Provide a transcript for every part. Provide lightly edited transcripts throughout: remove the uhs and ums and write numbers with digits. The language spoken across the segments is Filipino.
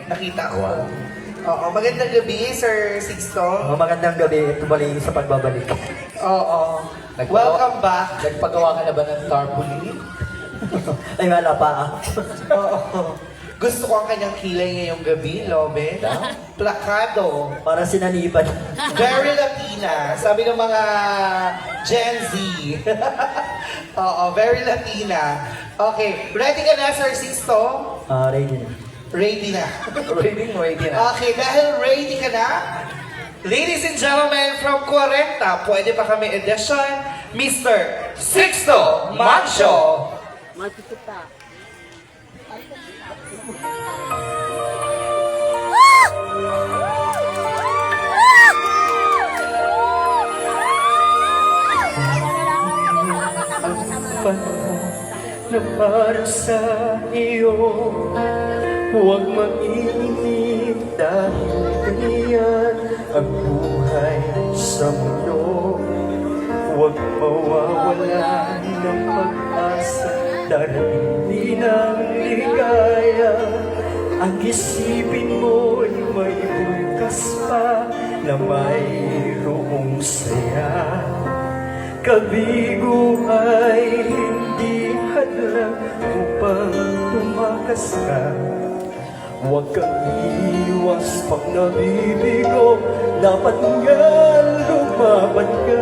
Nakita ko. Oo, magandang gabi, Sir Sixto. Magandang gabi, tumali sa pagbabalik. Oo. Welcome back. Nagpagawa ka na ba ng tarpaulin? Ay, wala pa. Oo. Gusto ko ang kanyang kilay ngayong gabi, Lobe. Plakado. Para sinaniban. Very Latina. Sabi ng mga Gen Z. Oo, very Latina. Okay, ready ka na, Sir Sixto? Ready na. Ready na. Ready na. Okay, dahil ready ka na, ladies and gentlemen, from 40, pwede pa kami edition, Mr. Sixto Mancho. Na para sa iyo, huwag mainit dahil ganyan ang buhay sa mundo. Huwag mawawalan ng pag-asa dahil hindi ng ligaya. Ang isipin mo'y may bukas pa na mayroong saya. Kabigo ay hindi hadlang upang tumakas ka. Huwag kang iiwas pag nabibigo, dapat nga lumaban ka.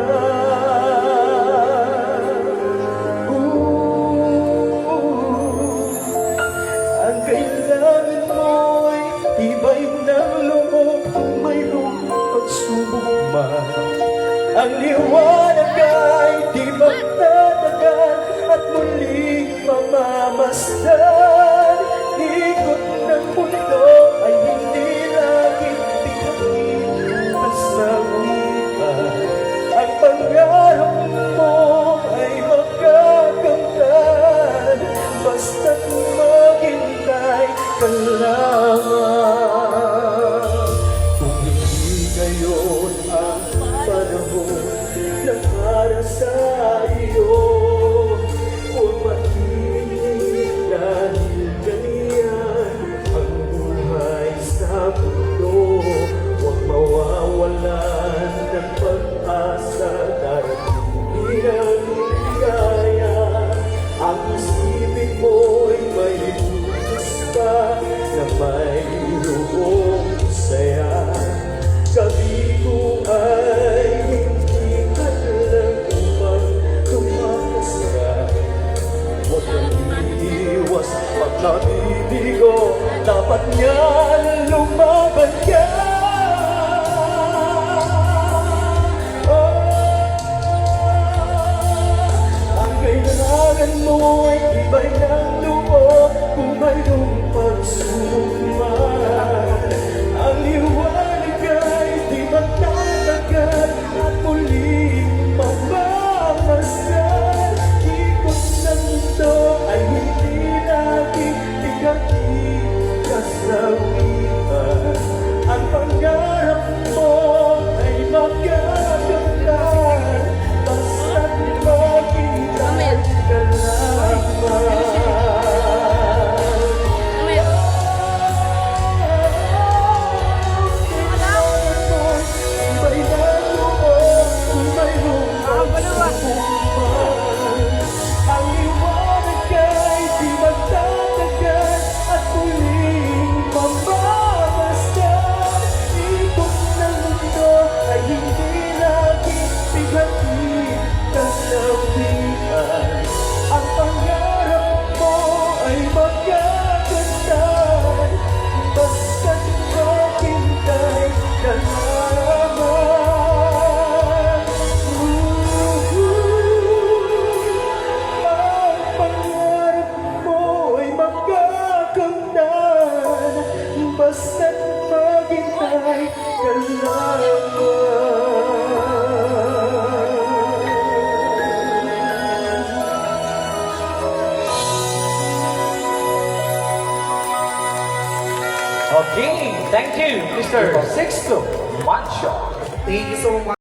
Ang kailangan mo'y tibay ng loob kung mayroong pagsubok man. Ang liwanag ay di magtatagal at muling mamamasdan. Ikot ng mundo ay hindi laging tingin pasawitan. Ang pangarap mo ay magagamtan, basta't maghintay ka lamang. Kung hindi ngayon ang panahon na para sa iyo, huwag mainit dahil ganyan ang buhay sa mundo. Huwag mawawalan ng pag-asa dahil hindi ng ligaya. Ang isipin mo'y may bukas pa na mayroong saya. Kabigo ay hindi hadlang upang tumakas ka. Huwag kang iiwas pag nabibigo, dapat nga lumaban ka. Ang kailangan mo ay ibay ng loob kung mayroong pagsubok man. Ang liwanag ay di magtatagal at muling mamamasdan. Ikot ng mundo ay hindi laging bigati kasawitan. Ang pangarap mo ay magagamtan, basta't maghintay ka lamang. Ang pangarap mo ay magkagandahan, basta't maghintay ka lamang. Ang pangarap mo ay magkagandahan, basta't maghintay ka lamang. Okay, thank you, Mr. Sixto Mancho. Thank you so much.